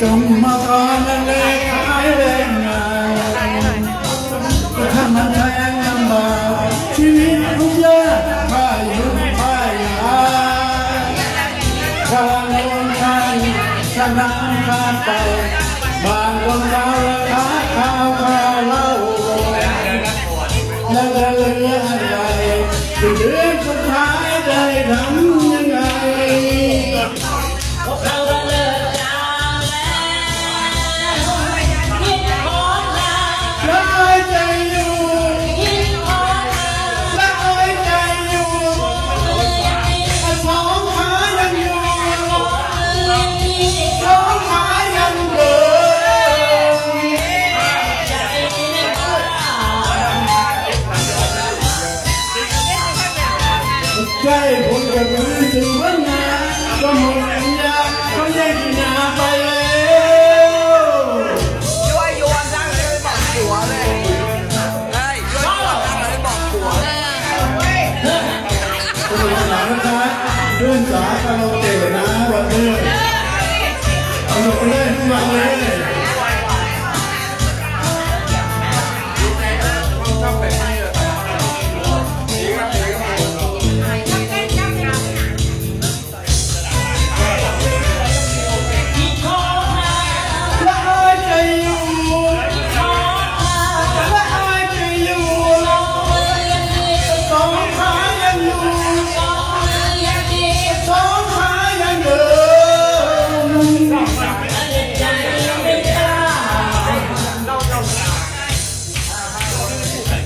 กรรมการนั่นเองขายแรงงานถ้ามันแพงลำบากชีวิตทุกยากพ่ายยุบพ่ายหาข้าโน่นข้านี่ข้าน้ำข้าไปบางคนเราราคาข้าวข้าวเหล้าแล้วจะเหลืออะไรที่เดือนสุดท้ายได้ทำยังไงใช่ผมกับมือถือว่านาก็หมดปัญญาเขาแยกกินนาไปแล้วช่วยโยนดังเลยบอกผัวเลยเฮ้ยช่วยโยนดังเลยบอกผัวคุณหลานนะคะเรื่องสาคาราโอเกะนะวันนี้เอาลงไปเลยทุกวันเลย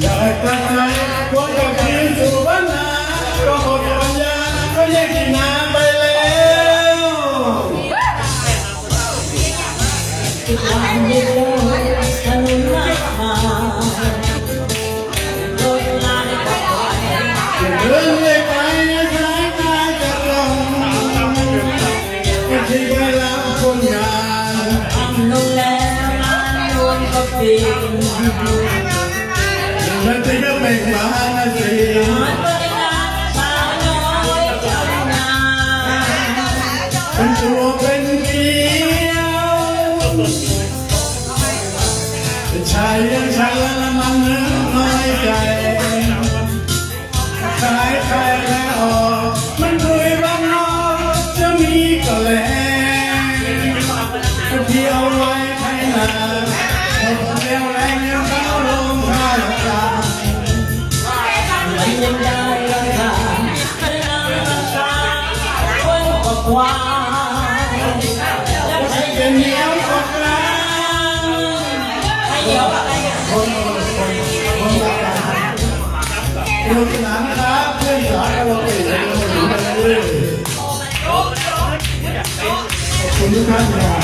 อยากตั้งใจคนกับพี่สู่บ้านนาก็หมดปัญญาก็แยกที่นาไปแล้วทุกวันเดียวถนนมากมายรถลาได้ก็ไปเดินเลยไปสายตาจะลงก็ทิ้งไปแล้วคนงานทำลงแล้วงานรวมก็ปีนมันจะก็เป็นมาสิมันก็ได้งานสาวน้อยเจ้านายเป็นตัวเป็นเกลียวชายยังชายละมันนึกน้อยใจขายใครแล้วออกมันคุยบ้านนอกจะมีก็แล้วเที่ยวไว้ให้นาเที่ยวแรงยังเข้าลงข้าวตามันยังได้ราคามันนำราคาคนก็ควายแล้วใครจะเหนียวก็กลางให้เหนียวอะไรกันคนรักกันสนุกสนานนะครับเพื่อนสาวคาราโอเกะจะมาถึงกันเรื่อยๆขอบคุณทุกท่านครับ